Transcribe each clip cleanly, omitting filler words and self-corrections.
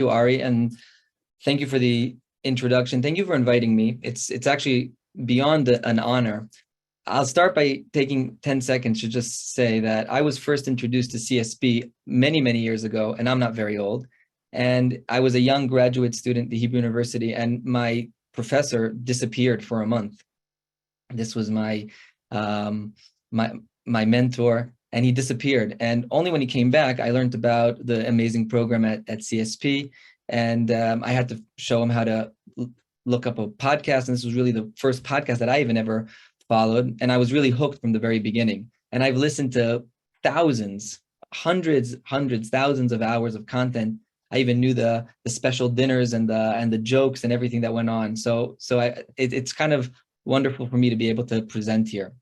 you, Ari, and thank you for the introduction. Thank you for inviting me. It's actually beyond an honor. I'll start by taking 10 seconds to just say that I was first introduced to CSP many, many years ago, and I'm not very old. And I was a young graduate student at the Hebrew University, and my professor disappeared for a month. This was my mentor, and he disappeared. And only when he came back, I learned about the amazing program at CSP. And I had to show him how to look up a podcast. And this was really the first podcast that I even ever followed. And I was really hooked from the very beginning. And I've listened to thousands, hundreds, thousands of hours of content. I even knew the special dinners and the jokes and everything that went on. So it's kind of wonderful for me to be able to present here.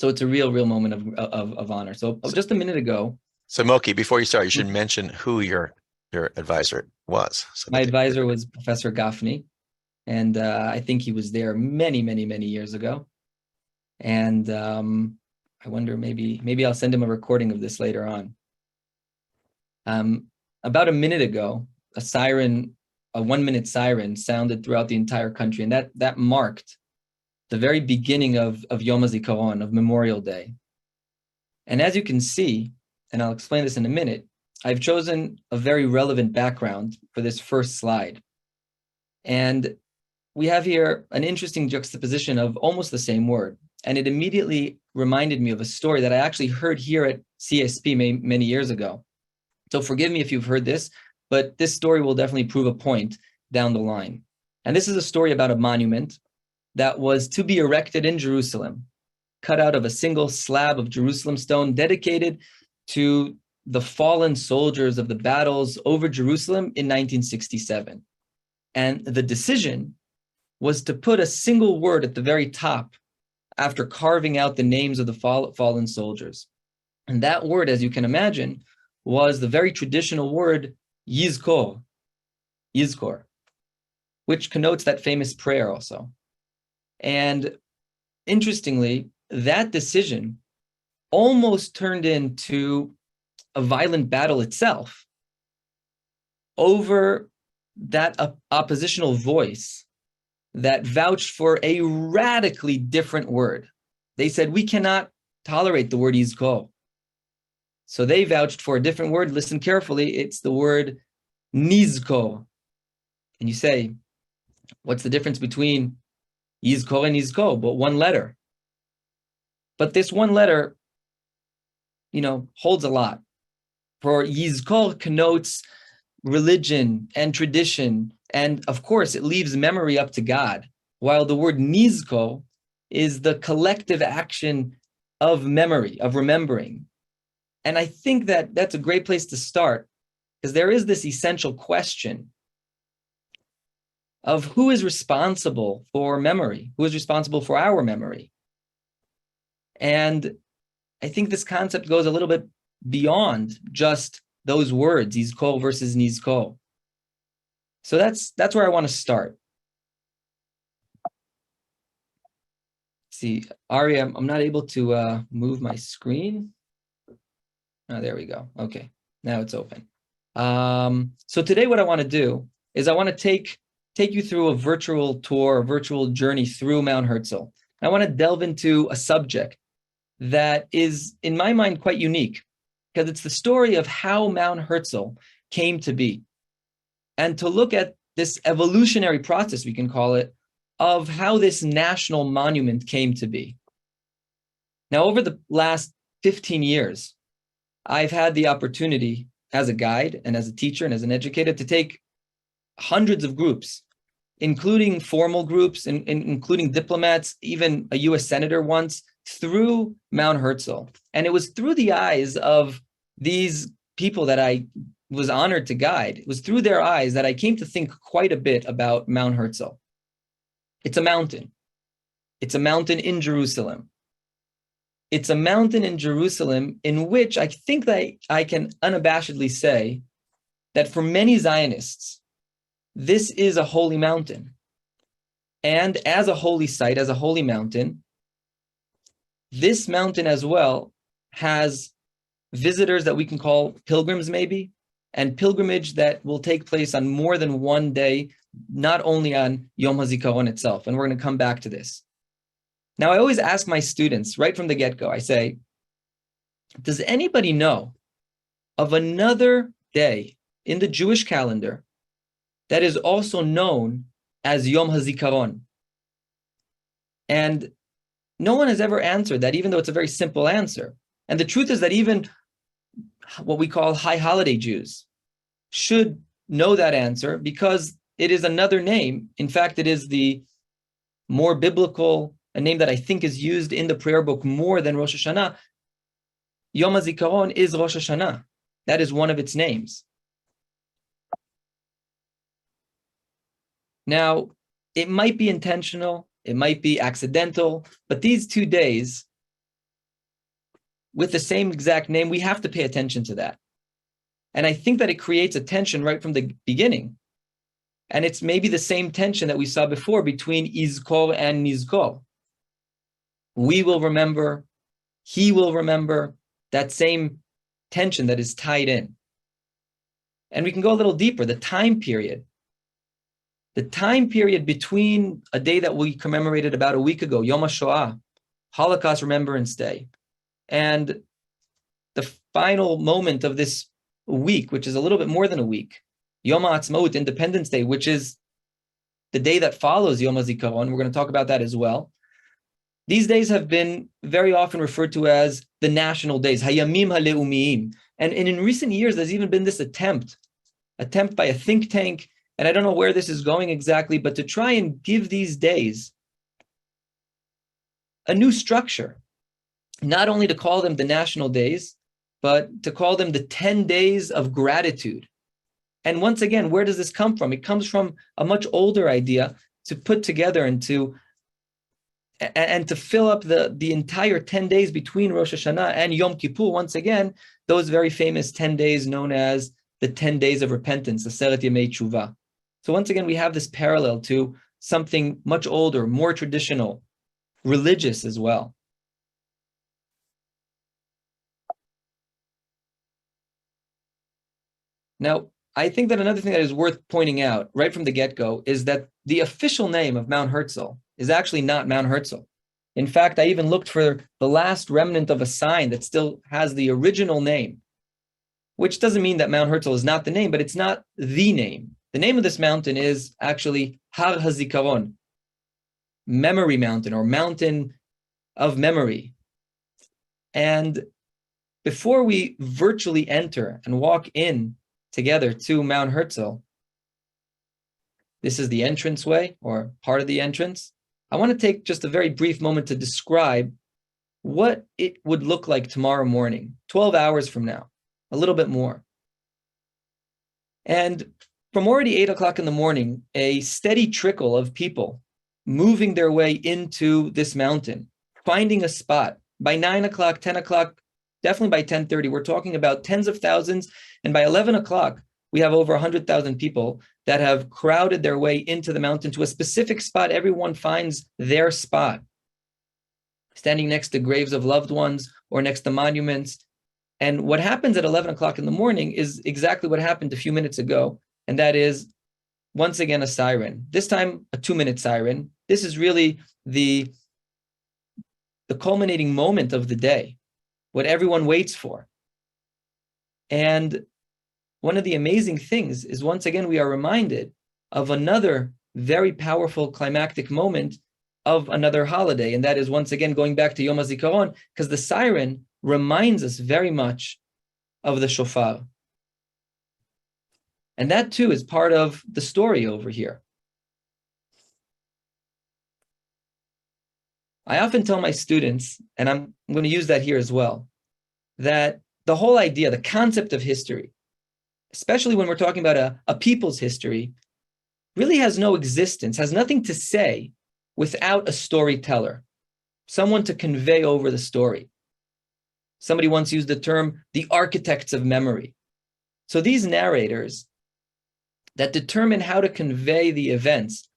So it's a real moment of honor. So just a minute ago. So Moki, before you start, you should mention who your advisor was. So my advisor was Professor Gafni, and I think he was there many, many, many years ago. And I wonder, maybe I'll send him a recording of this later on. About a minute ago, a 1-minute siren sounded throughout the entire country, and that marked the very beginning of Yom HaZikaron, of Memorial Day. And as you can see, and I'll explain this in a minute, I've chosen a very relevant background for this first slide. And we have here an interesting juxtaposition of almost the same word. And it immediately reminded me of a story that I actually heard here at CSP many years ago. So forgive me if you've heard this, but this story will definitely prove a point down the line. And this is a story about a monument that was to be erected in Jerusalem, cut out of a single slab of Jerusalem stone dedicated to the fallen soldiers of the battles over Jerusalem in 1967. And the decision was to put a single word at the very top after carving out the names of the fallen soldiers. And that word, as you can imagine, was the very traditional word Yizkor, which connotes that famous prayer also. And interestingly, that decision almost turned into a violent battle itself over that oppositional voice that vouched for a radically different word. They said, we cannot tolerate the word Yizkor. So they vouched for a different word. Listen carefully. It's the word Nizkor. And you say, what's the difference between Yizkor and Yizkor? But one letter. But this one letter, holds a lot. For Yizkor connotes religion and tradition. And of course, it leaves memory up to God. While the word Nizkor is the collective action of memory, of remembering. And I think that that's a great place to start, because there is this essential question of who is responsible for memory, who is responsible for our memory. And I think this concept goes a little bit beyond just those words, Yizkor versus Nizkor. So that's where I want to start. See, Ari, I'm not able to move my screen. Oh, there we go. Okay, now it's open. So today what I want to do is I want to take you through a virtual tour, a virtual journey through Mount Herzl. I want to delve into a subject that is, in my mind, quite unique, because it's the story of how Mount Herzl came to be, and to look at this evolutionary process, we can call it, of how this national monument came to be. Now, over the last 15 years, I've had the opportunity as a guide and as a teacher and as an educator to take hundreds of groups, including formal groups, and including diplomats, even a US senator once, through Mount Herzl. And it was through the eyes of these people that I was honored to guide. It was through their eyes that I came to think quite a bit about Mount Herzl. It's a mountain. It's a mountain in Jerusalem. It's a mountain in Jerusalem in which I think that I can unabashedly say that for many Zionists, this is a holy mountain. And as a holy site, as a holy mountain, this mountain as well has visitors that we can call pilgrims maybe, and pilgrimage that will take place on more than one day, not only on Yom HaZikaron itself. And we're going to come back to this. Now, I always ask my students right from the get-go, I say, does anybody know of another day in the Jewish calendar that is also known as Yom HaZikaron? And no one has ever answered that, even though it's a very simple answer. And the truth is that even what we call high holiday Jews should know that answer, because it is another name. In fact, it is the more biblical, a name that I think is used in the prayer book more than Rosh Hashanah. Yom HaZikaron is Rosh Hashanah. That is one of its names. Now, it might be intentional, it might be accidental, but these 2 days with the same exact name, we have to pay attention to that. And I think that it creates a tension right from the beginning. And it's maybe the same tension that we saw before between Izkor and Nizkor. We will remember, he will remember, that same tension that is tied in. And we can go a little deeper, the time period. The time period between a day that we commemorated about a week ago, Yom HaShoah, Holocaust Remembrance Day, and the final moment of this week, which is a little bit more than a week, Yom HaAtzmaut, Independence Day, which is the day that follows Yom HaZikaron. We're going to talk about that as well. These days have been very often referred to as the national days, Hayamim HaLeumiyim. And in recent years, there's even been this attempt by a think tank, and I don't know where this is going exactly, but to try and give these days a new structure, not only to call them the national days, but to call them the 10 days of gratitude. And once again, where does this come from? It comes from a much older idea to put together and to fill up the entire 10 days between Rosh Hashanah and Yom Kippur, once again, those very famous 10 days known as the 10 days of repentance, the Aseret Yemei Tshuva. So once again, we have this parallel to something much older, more traditional, religious as well. Now, I think that another thing that is worth pointing out right from the get-go is that the official name of Mount Herzl is actually not Mount Herzl. In fact, I even looked for the last remnant of a sign that still has the original name, which doesn't mean that Mount Herzl is not the name, but it's not the name. The name of this mountain is actually Har HaZikaron, Memory Mountain, or Mountain of Memory. And before we virtually enter and walk in together to Mount Herzl, this is the entranceway, or part of the entrance. I want to take just a very brief moment to describe what it would look like tomorrow morning, 12 hours from now, a little bit more. And from already 8 o'clock in the morning, a steady trickle of people moving their way into this mountain, finding a spot. By 9 o'clock, 10 o'clock, definitely by 10:30, we're talking about tens of thousands. And by 11 o'clock, we have over 100,000 people that have crowded their way into the mountain to a specific spot. Everyone finds their spot, standing next to graves of loved ones or next to monuments. And what happens at 11 o'clock in the morning is exactly what happened a few minutes ago. And that is, once again, a siren. This time, a 2-minute siren. This is really the culminating moment of the day, what everyone waits for. And one of the amazing things is, once again, we are reminded of another very powerful climactic moment of another holiday. And that is, once again, going back to Yom HaZikaron, because the siren reminds us very much of the shofar. And that too is part of the story over here. I often tell my students, and I'm going to use that here as well, that the whole idea, the concept of history, especially when we're talking about a people's history, really has no existence, has nothing to say without a storyteller, someone to convey over the story. Somebody once used the term, the architects of memory. So these narrators that determine how to convey the events,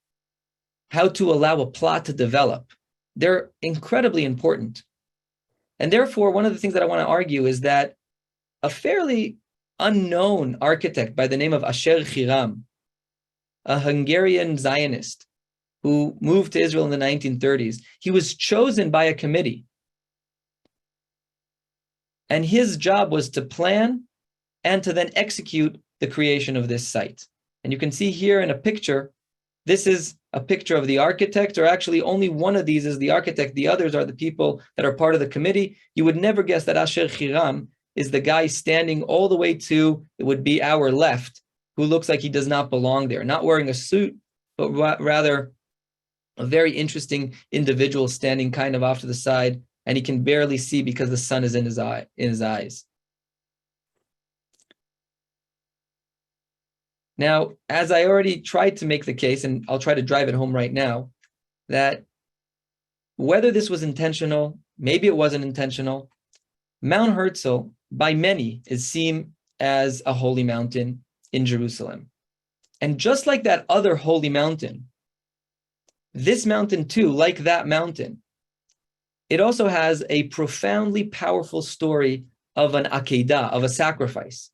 how to allow a plot to develop, they're incredibly important. And therefore, one of the things that I want to argue is that a fairly unknown architect by the name of Asher Hiram, a Hungarian Zionist who moved to Israel in the 1930s. He was chosen by a committee. And his job was to plan and to then execute the creation of this site. And you can see here in a picture, this is a picture of the architect, or actually only one of these is the architect. The others are the people that are part of the committee. You would never guess that Asher Hiram is the guy standing all the way to, it would be our left, who looks like he does not belong there, not wearing a suit, but rather a very interesting individual standing kind of off to the side, and he can barely see because the sun is in his eyes. Now, as I already tried to make the case, and I'll try to drive it home right now, that whether this was intentional, maybe it wasn't intentional, Mount Herzl, by many, is seen as a holy mountain in Jerusalem. And just like that other holy mountain, this mountain too, like that mountain, it also has a profoundly powerful story of an akedah, of a sacrifice.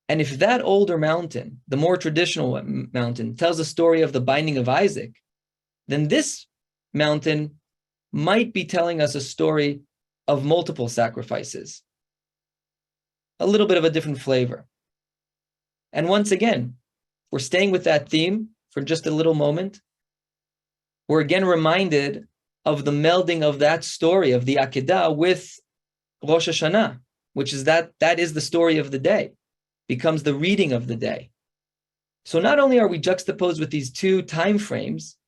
And if that older mountain, the more traditional mountain, tells a story of the binding of Isaac, then this mountain might be telling us a story of multiple sacrifices. A little bit of a different flavor. And once again, we're staying with that theme for just a little moment. We're again reminded of the melding of that story of the Akedah with Rosh Hashanah, which is that is the story of the day, becomes the reading of the day. So not only are we juxtaposed with these two time frames,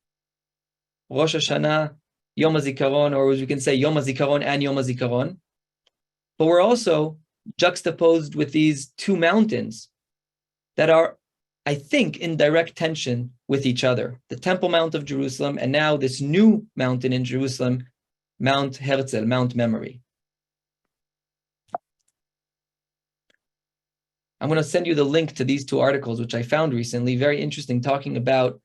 Rosh Hashanah, Yom HaZikaron, or as we can say Yom HaZikaron and Yom HaZikaron, but we're also juxtaposed with these two mountains that are, I think, in direct tension with each other. The Temple Mount of Jerusalem, and now this new mountain in Jerusalem, Mount Herzl, Mount Memory. I'm going to send you the link to these two articles, which I found recently, very interesting, talking about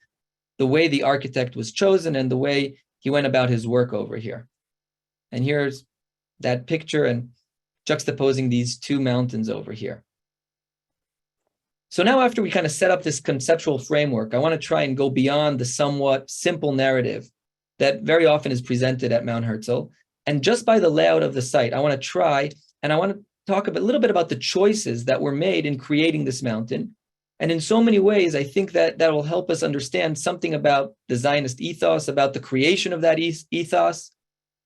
the way the architect was chosen and the way he went about his work over here. And here's that picture and juxtaposing these two mountains over here. So now after we kind of set up this conceptual framework, I want to try and go beyond the somewhat simple narrative that very often is presented at Mount Herzl. And just by the layout of the site, I want to try, and I want to talk a little bit about the choices that were made in creating this mountain. And in so many ways, I think that will help us understand something about the Zionist ethos, about the creation of that ethos.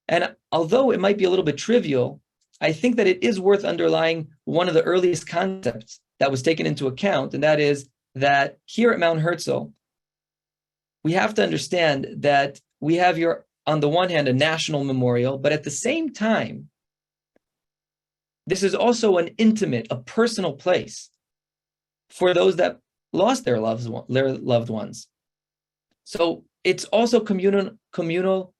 And although it might be a little bit trivial, I think that it is worth underlying one of the earliest concepts that was taken into account, and that is that here at Mount Herzl, we have to understand that we have here, on the one hand, a national memorial, but at the same time, this is also an intimate, a personal place for those that lost their loved ones. So it's also communal,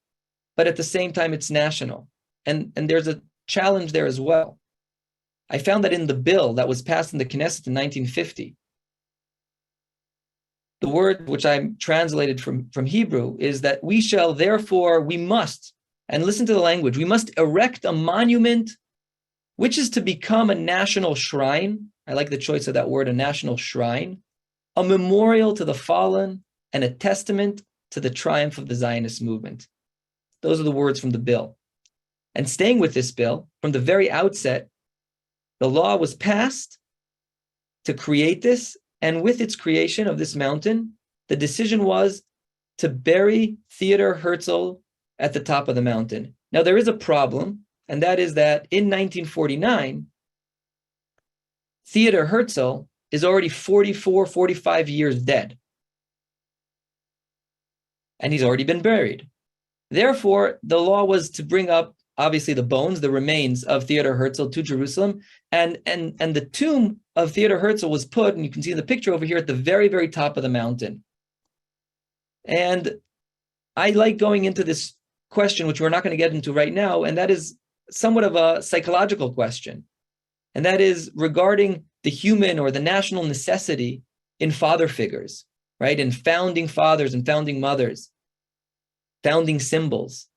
but at the same time, it's national. And there's a challenge there as well. I found that in the bill that was passed in the Knesset in 1950, the word which I translated from Hebrew is that we must, and listen to the language, we must erect a monument which is to become a national shrine. I like the choice of that word, a national shrine, a memorial to the fallen, and a testament to the triumph of the Zionist movement. Those are the words from the bill. And staying with this bill, from the very outset, the law was passed to create this, and with its creation of this mountain, the decision was to bury Theodor Herzl at the top of the mountain. Now, there is a problem, and that is that in 1949, Theodor Herzl is already 44, 45 years dead. And he's already been buried. Therefore, the law was to bring up, obviously, the bones, the remains of Theodor Herzl to Jerusalem. And the tomb of Theodor Herzl was put, and you can see the picture over here, at the very, very top of the mountain. And I like going into this question, which we're not going to get into right now, and that is somewhat of a psychological question. And that is regarding the human or the national necessity in father figures, right? In founding fathers and founding mothers, founding symbols.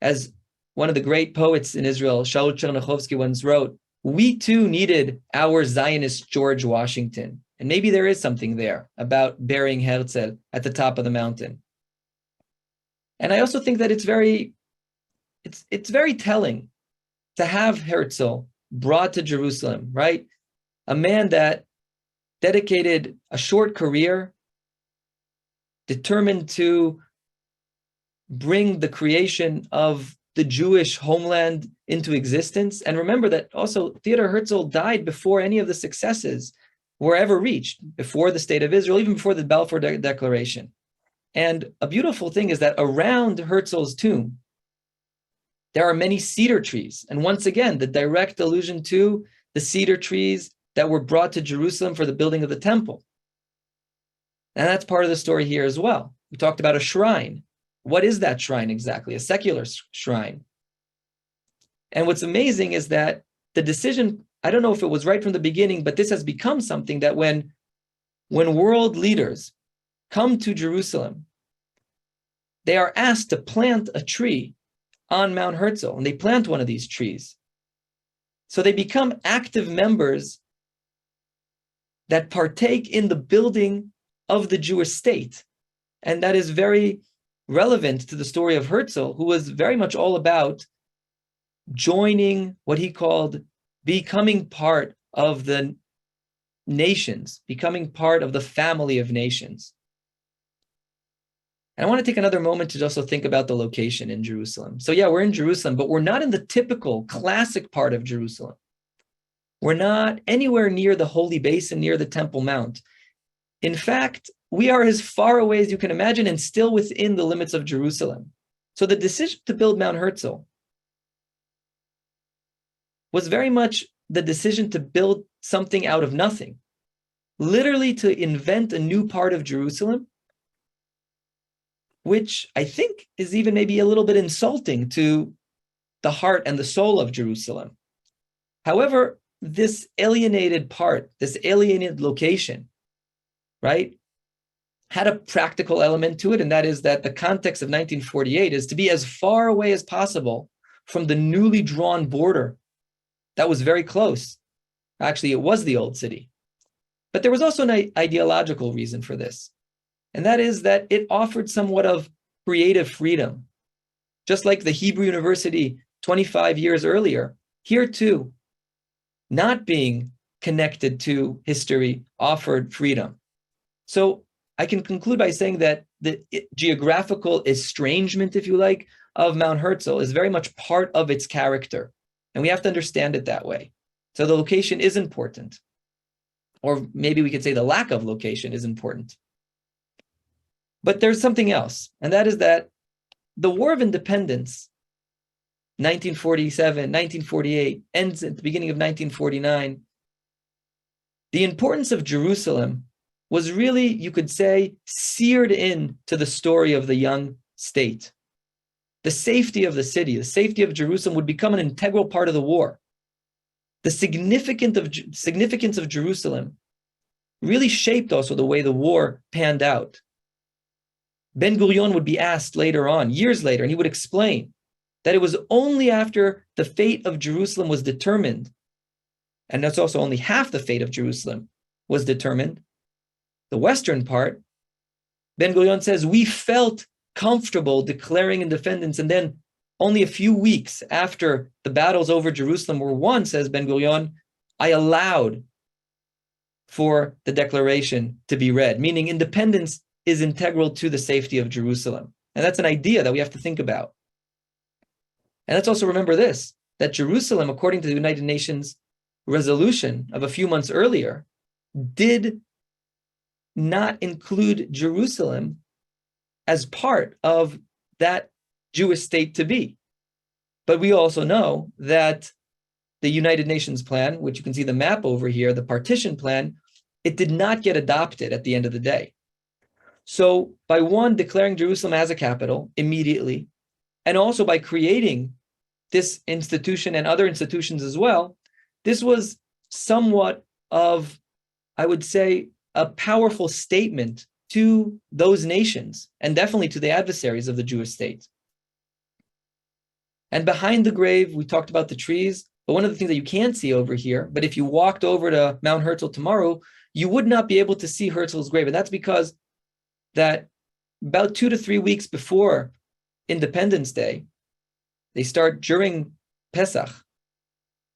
As one of the great poets in Israel, Shaul Chernichovsky, once wrote, we too needed our Zionist George Washington. And maybe there is something there about burying Herzl at the top of the mountain. And I also think that it's very telling to have Herzl brought to Jerusalem, right? A man that dedicated a short career, determined to bring the creation of the Jewish homeland into existence. And remember that also Theodor Herzl died before any of the successes were ever reached, before the State of Israel, even before the Balfour Declaration. And a beautiful thing is that around Herzl's tomb, there are many cedar trees. And once again, the direct allusion to the cedar trees that were brought to Jerusalem for the building of the temple. And that's part of the story here as well. We talked about a shrine. What is that shrine exactly? A secular shrine. And what's amazing is that the decision, I don't know if it was right from the beginning, but this has become something that when world leaders come to Jerusalem, they are asked to plant a tree on Mount Herzl, and they plant one of these trees. So they become active members that partake in the building of the Jewish state. And that is very relevant to the story of Herzl, who was very much all about joining what he called becoming part of the nations, becoming part of the family of nations. And I want to take another moment to also think about the location in Jerusalem. So yeah, we're in Jerusalem, but we're not in the typical classic part of Jerusalem. We're not anywhere near the Holy Basin, near the Temple Mount. In fact, we are as far away as you can imagine and still within the limits of Jerusalem. So the decision to build Mount Herzl was very much the decision to build something out of nothing, literally to invent a new part of Jerusalem, which I think is even maybe a little bit insulting to the heart and the soul of Jerusalem. However, this alienated part, this alienated location, right, had a practical element to it, and that is that the context of 1948 is to be as far away as possible from the newly drawn border that was very close. Actually, it was the old city. But there was also an ideological reason for this, and that is that it offered somewhat of creative freedom. Just like the Hebrew University 25 years earlier, here too, not being connected to history offered freedom. So I can conclude by saying that the geographical estrangement, if you like, of Mount Herzl is very much part of its character. And we have to understand it that way. So the location is important. Or maybe we could say the lack of location is important. But there's something else, and that is that the War of Independence, 1947, 1948, ends at the beginning of 1949. The importance of Jerusalem was really, you could say, seared into the story of the young state. The safety of the city, the safety of Jerusalem would become an integral part of the war. The significance of Jerusalem really shaped also the way the war panned out. Ben-Gurion would be asked later on, years later, and he would explain that it was only after the fate of Jerusalem was determined, and that's also only half the fate of Jerusalem was determined, the western part, Ben-Gurion says, we felt comfortable declaring independence, and then only a few weeks after the battles over Jerusalem were won, says Ben-Gurion, I allowed for the declaration to be read, meaning independence is integral to the safety of Jerusalem. And that's an idea that we have to think about. And let's also remember this, that Jerusalem, according to the United Nations resolution of a few months earlier, did not include Jerusalem as part of that Jewish state to be. But we also know that the United Nations plan, which you can see the map over here, the partition plan, it did not get adopted at the end of the day. So by one, declaring Jerusalem as a capital immediately, and also by creating this institution and other institutions as well, this was somewhat of, I would say, a powerful statement to those nations, and definitely to the adversaries of the Jewish state. And behind the grave, we talked about the trees, But one of the things that you can't see over here, but if you walked over to Mount Herzl tomorrow, you would not be able to see Herzl's grave. And that's because that about 2 to 3 weeks before Independence Day, they start during Pesach,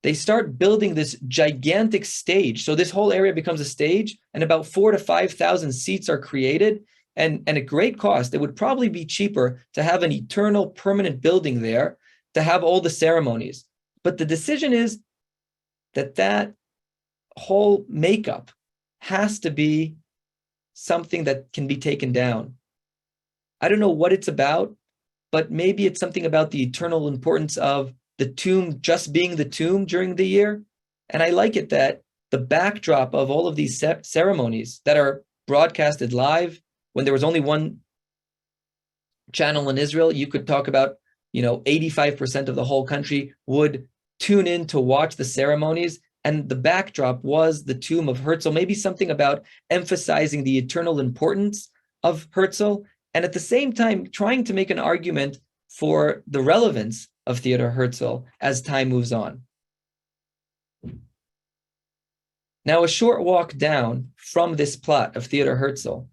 they start building this gigantic stage. So this whole area becomes a stage, and about 4,000 to 5,000 seats are created. And at great cost, it would probably be cheaper to have an eternal permanent building there to have all the ceremonies. But the decision is that that whole makeup has to be something that can be taken down. I don't know what it's about, but maybe it's something about the eternal importance of the tomb just being the tomb during the year. And I like it that the backdrop of all of these ceremonies that are broadcasted live, when there was only one channel in Israel, you could talk about, 85% of the whole country would tune in to watch the ceremonies. And the backdrop was the tomb of Herzl, maybe something about emphasizing the eternal importance of Herzl, and at the same time, trying to make an argument for the relevance of Theodor Herzl as time moves on. Now, a short walk down from this plot of Theodor Herzl,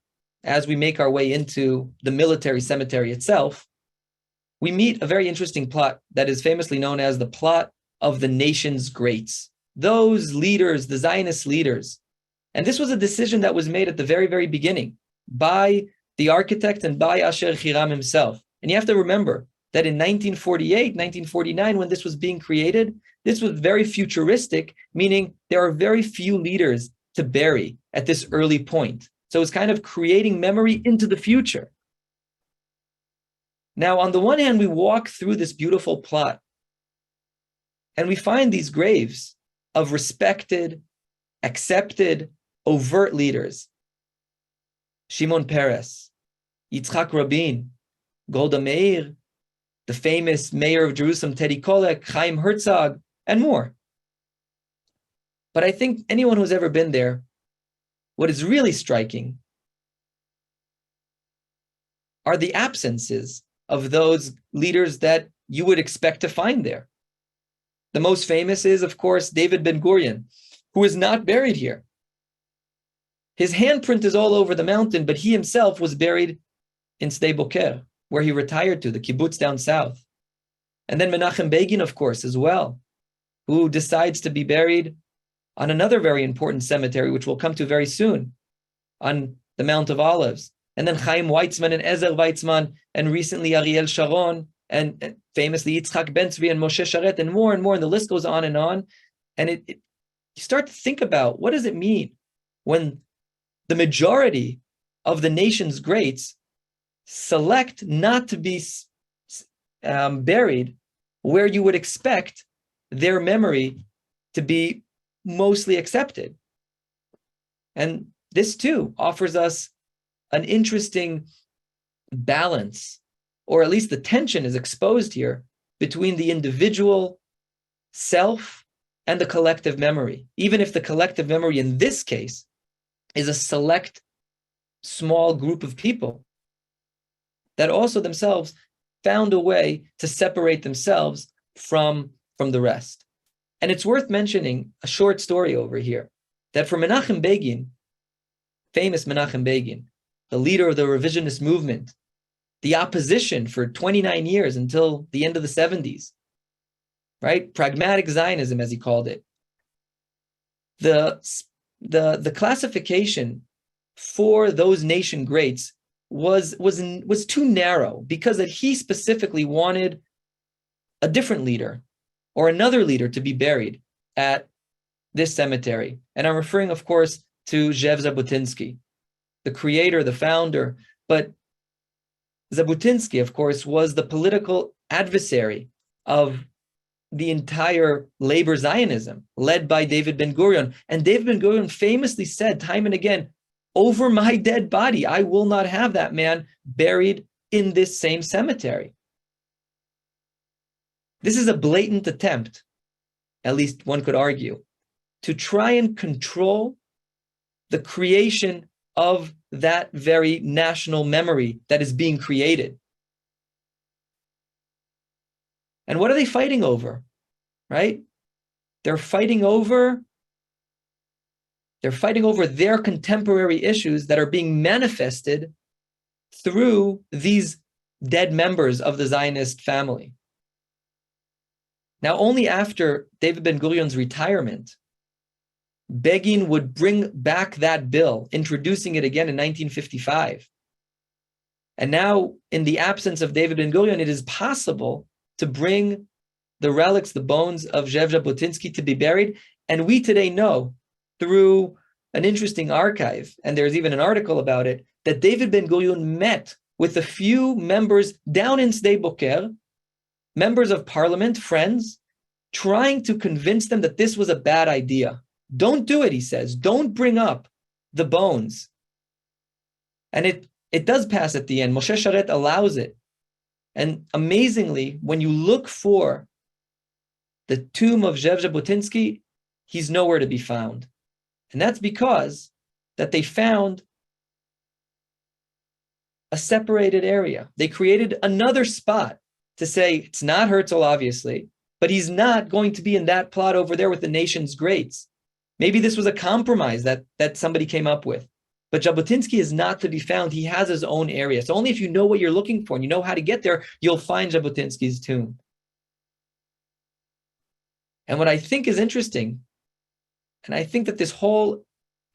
as we make our way into the military cemetery itself, we meet a very interesting plot that is famously known as the plot of the nation's greats, those leaders, the Zionist leaders. And this was a decision that was made at the very, very beginning by the architect and by Asher Hiram himself. And you have to remember that in 1948, 1949, when this was being created, this was very futuristic, meaning there are very few leaders to bury at this early point. So it's kind of creating memory into the future. Now, on the one hand, we walk through this beautiful plot and we find these graves of respected, accepted, overt leaders. Shimon Peres, Yitzhak Rabin, Golda Meir, the famous mayor of Jerusalem, Teddy Kollek, Chaim Herzog, and more. But I think anyone who's ever been there, what is really striking are the absences of those leaders that you would expect to find there. The most famous is, of course, David Ben-Gurion, who is not buried here. His handprint is all over the mountain, but he himself was buried in Sde Boker, where he retired to, the kibbutz down south. And then Menachem Begin, of course, as well, who decides to be buried on another very important cemetery, which we'll come to very soon, on the Mount of Olives. And then Chaim Weizmann and Ezer Weizmann, and recently Ariel Sharon, and famously Yitzhak Ben-Tzvi and Moshe Sharet, and more, and the list goes on. And you start to think about, what does it mean when the majority of the nation's greats select not to be buried where you would expect their memory to be mostly accepted? And this too offers us an interesting balance, or at least the tension is exposed here between the individual self and the collective memory, even if the collective memory in this case is a select small group of people that also themselves found a way to separate themselves from the rest. And it's worth mentioning a short story over here, that for Menachem Begin, famous Menachem Begin, the leader of the revisionist movement, the opposition for 29 years until the end of the 70s, right? Pragmatic Zionism, as he called it. The classification for those nation greats was too narrow, because that he specifically wanted a different leader or another leader to be buried at this cemetery. And I'm referring, of course, to Zev Jabotinsky, the creator, the founder. But Jabotinsky, of course, was the political adversary of the entire labor Zionism led by David Ben-Gurion. And David Ben-Gurion famously said time and again, over my dead body, I will not have that man buried in this same cemetery. This is a blatant attempt, at least one could argue, to try and control the creation of that very national memory that is being created. And what are they fighting over, right? they're fighting over their contemporary issues that are being manifested through these dead members of the Zionist family. Now, only after David Ben-Gurion's retirement, Begin would bring back that bill, introducing it again in 1955. And now, in the absence of David Ben-Gurion, it is possible to bring the relics, the bones of Zev Jabotinsky to be buried. And we today know through an interesting archive, and there's even an article about it, that David Ben-Gurion met with a few members down in Sde Boker, members of parliament, friends, trying to convince them that this was a bad idea. Don't do it, he says. Don't bring up the bones. And it does pass at the end. Moshe Sharet allows it. And amazingly, when you look for the tomb of Zev Jabotinsky, he's nowhere to be found. And that's because that they found a separated area. They created another spot to say it's not Herzl, obviously, but he's not going to be in that plot over there with the nation's greats. Maybe this was a compromise that somebody came up with. But Jabotinsky is not to be found. He has his own area. So only if you know what you're looking for and you know how to get there, you'll find Jabotinsky's tomb. And what I think is interesting, and I think that this whole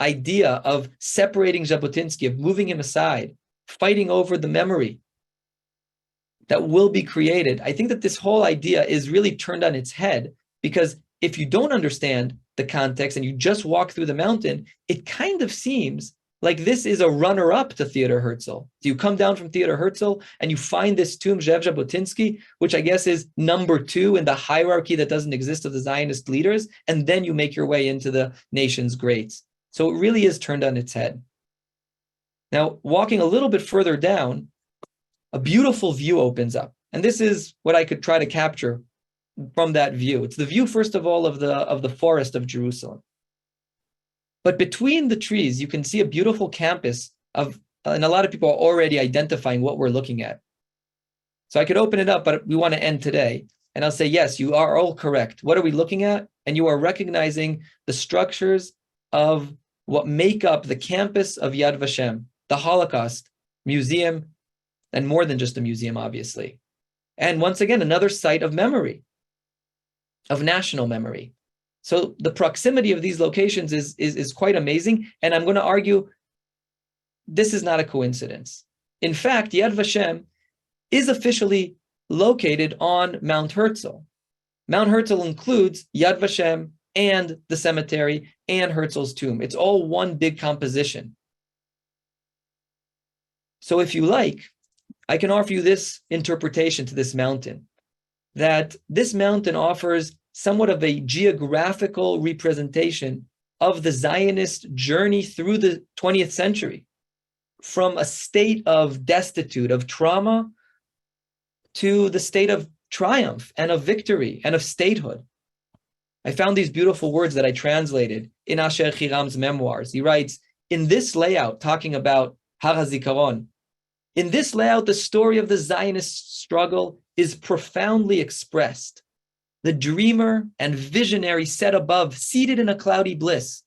idea of separating Jabotinsky, of moving him aside, fighting over the memory that will be created, I think that this whole idea is really turned on its head, because if you don't understand the context and you just walk through the mountain, it kind of seems like this is a runner-up to Theodor Herzl. So you come down from Theodor Herzl and you find this tomb, Zev Jabotinsky, which I guess is number 2 in the hierarchy that doesn't exist of the Zionist leaders, and then you make your way into the nation's greats. So it really is turned on its head. Now, walking a little bit further down, a beautiful view opens up. And this is what I could try to capture from that view. It's the view, first of all, of the forest of Jerusalem. But between the trees, you can see a beautiful campus of, and a lot of people are already identifying what we're looking at. So I could open it up, but we want to end today. And I'll say, yes, you are all correct. What are we looking at? And you are recognizing the structures of what make up the campus of Yad Vashem, the Holocaust Museum, and more than just a museum, obviously. And once again, another site of memory, of national memory. So the proximity of these locations is quite amazing. And I'm going to argue this is not a coincidence. In fact, Yad Vashem is officially located on Mount Herzl. Mount Herzl includes Yad Vashem and the cemetery and Herzl's tomb. It's all one big composition. So if you like, I can offer you this interpretation to this mountain, that this mountain offers somewhat of a geographical representation of the Zionist journey through the 20th century, from a state of destitute, of trauma, to the state of triumph and of victory and of statehood. I found these beautiful words that I translated in Asher Chiram's memoirs. He writes, in this layout, talking about Har HaZikaron, in this layout, the story of the Zionist struggle is profoundly expressed. The dreamer and visionary set above, seated in a cloudy bliss,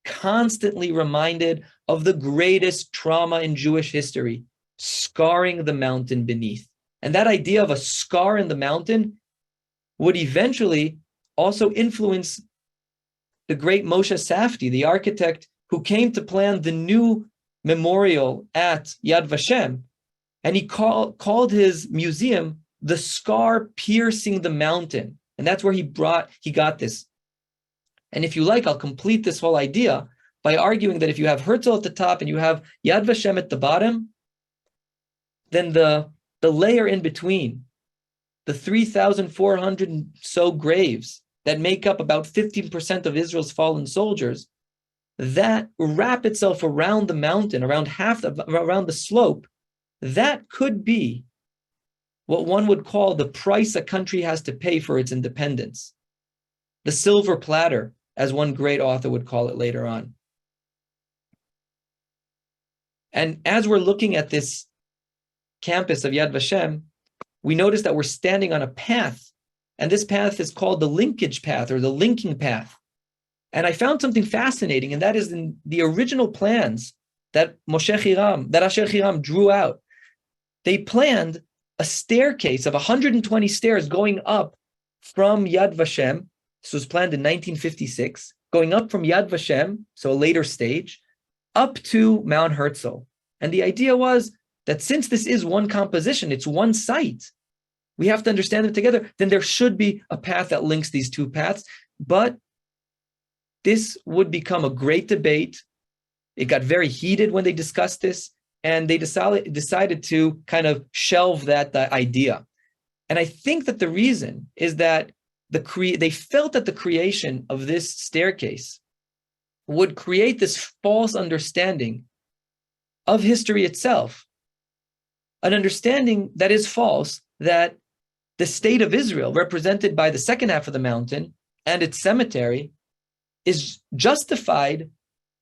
constantly reminded of the greatest trauma in Jewish history, scarring the mountain beneath. And that idea of a scar in the mountain would eventually also influence the great Moshe Safdie, the architect who came to plan the new memorial at Yad Vashem, and he called his museum the scar piercing the mountain. And that's where he got this. And if you like, I'll complete this whole idea by arguing that if you have Herzl at the top and you have Yad Vashem at the bottom, then the layer in between, the 3,400 so graves that make up about 15% of Israel's fallen soldiers, that wrap itself around the mountain, around the slope, that could be what one would call the price a country has to pay for its independence. The silver platter, as one great author would call it later on. And as we're looking at this campus of Yad Vashem, we notice that we're standing on a path, And this path is called the linkage path or the linking path. And I found something fascinating, and that is in the original plans that Asher Hiram drew out. They planned a staircase of 120 stairs going up from Yad Vashem. This was planned in 1956, going up from Yad Vashem, so a later stage, up to Mount Herzl. And the idea was that since this is one composition, it's one site, we have to understand them together, then there should be a path that links these two paths. But this would become a great debate. It got very heated when they discussed this, and they decided to kind of shelve that idea. And I think that the reason is that they felt that the creation of this staircase would create this false understanding of history itself, an understanding that is false, that the state of Israel, represented by the second half of the mountain and its cemetery, is justified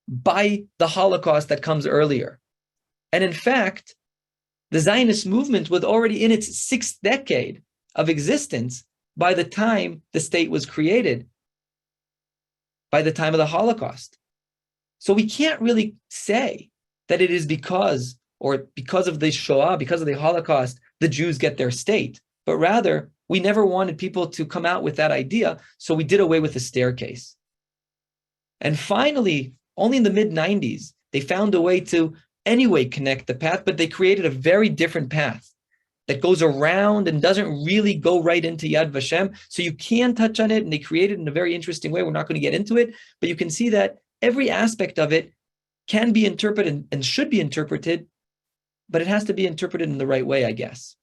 by the Holocaust that comes earlier. And in fact, the Zionist movement was already in its 6th decade of existence by the time the state was created, by the time of the Holocaust. So we can't really say that it is because of the Shoah, because of the Holocaust, the Jews get their state. But rather, we never wanted people to come out with that idea, so we did away with the staircase. And finally, only in the mid-90s, they found a way to anyway connect the path, but they created a very different path that goes around and doesn't really go right into Yad Vashem. So you can touch on it, and they created it in a very interesting way. We're not going to get into it, but you can see that every aspect of it can be interpreted and should be interpreted, but it has to be interpreted in the right way, I guess.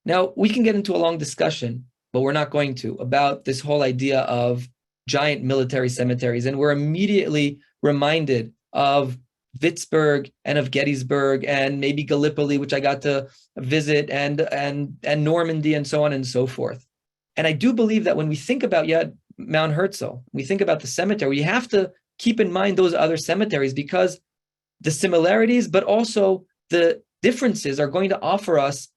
Now, we can get into a long discussion, but we're not going to, about this whole idea of giant military cemeteries. And we're immediately reminded of Vicksburg and of Gettysburg and maybe Gallipoli, which I got to visit, and Normandy and so on and so forth. And I do believe that when we think about Mount Herzl, we think about the cemetery, we have to keep in mind those other cemeteries, because the similarities, but also the differences, are going to offer us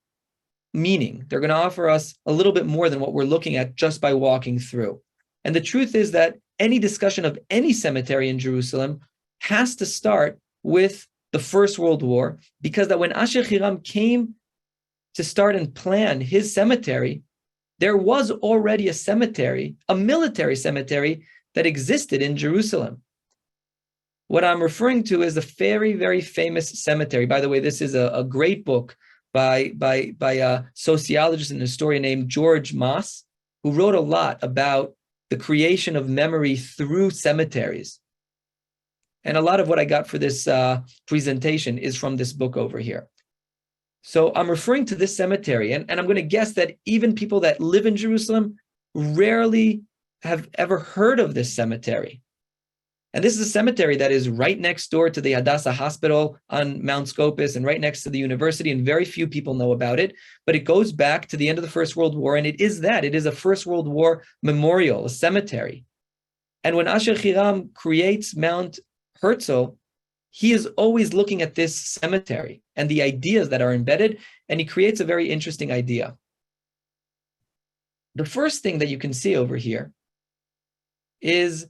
meaning. They're going to offer us a little bit more than what we're looking at just by walking through. And the truth is that any discussion of any cemetery in Jerusalem has to start with the First World War, because that when Asher Hiram came to start and plan his cemetery, there was already a cemetery, a military cemetery, that existed in Jerusalem. What I'm referring to is a very, very famous cemetery. By the way, this is a great book by a sociologist and historian named George Moss, who wrote a lot about the creation of memory through cemeteries. And a lot of what I got for this presentation is from this book over here. So I'm referring to this cemetery, and I'm going to guess that even people that live in Jerusalem rarely have ever heard of this cemetery. And this is a cemetery that is right next door to the Hadassah Hospital on Mount Scopus and right next to the university, and very few people know about it. But it goes back to the end of the First World War, and it is a First World War memorial, a cemetery. And when Asher Hiram creates Mount Herzl, he is always looking at this cemetery and the ideas that are embedded, and he creates a very interesting idea. The first thing that you can see over here is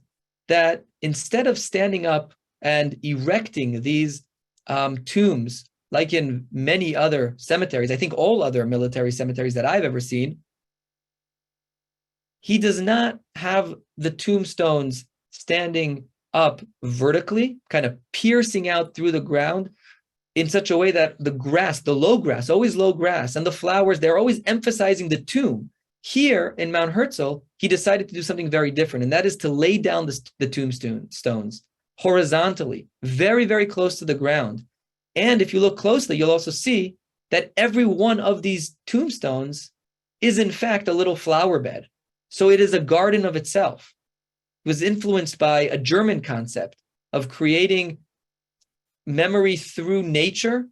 that instead of standing up and erecting these tombs, like in many other cemeteries, I think all other military cemeteries that I've ever seen, he does not have the tombstones standing up vertically, kind of piercing out through the ground in such a way that the grass, the low grass, always low grass, and the flowers, they're always emphasizing the tomb. Here in Mount Herzl, he decided to do something very different, and that is to lay down the tombstones horizontally, very, very close to the ground. And if you look closely, you'll also see that every one of these tombstones is in fact a little flower bed. So it is a garden of itself. It was influenced by a German concept of creating memory through nature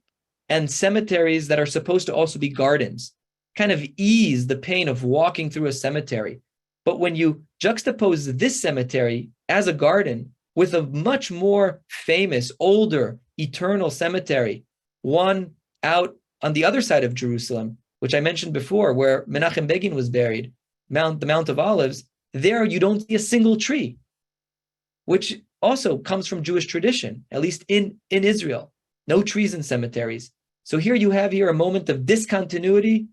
and cemeteries that are supposed to also be gardens, kind of ease the pain of walking through a cemetery. But when you juxtapose this cemetery as a garden with a much more famous, older, eternal cemetery, one out on the other side of Jerusalem, which I mentioned before, where Menachem Begin was buried, the Mount of Olives, there you don't see a single tree, which also comes from Jewish tradition, at least in Israel. No trees in cemeteries. So here you have a moment of discontinuity,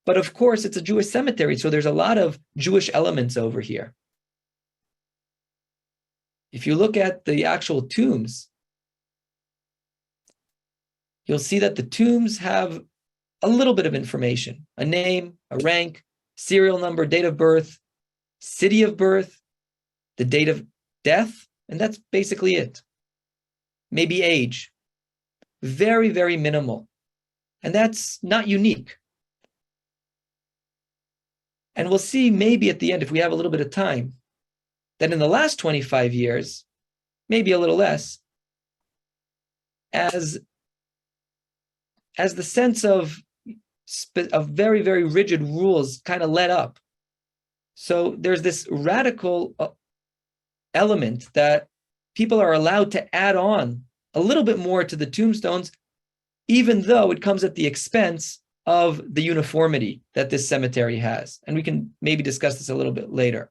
but of course it's a Jewish cemetery, so there's a lot of Jewish elements over here. If you look at the actual tombs, you'll see that the tombs have a little bit of information, a name, a rank, serial number, date of birth, city of birth, the date of death, and that's basically it. Maybe age. Very, very minimal. And that's not unique. And we'll see maybe at the end, if we have a little bit of time, that in the last 25 years, maybe a little less, as the sense of very, very rigid rules kind of let up. So there's this radical element that people are allowed to add on a little bit more to the tombstones, even though it comes at the expense of the uniformity that this cemetery has. And we can maybe discuss this a little bit later.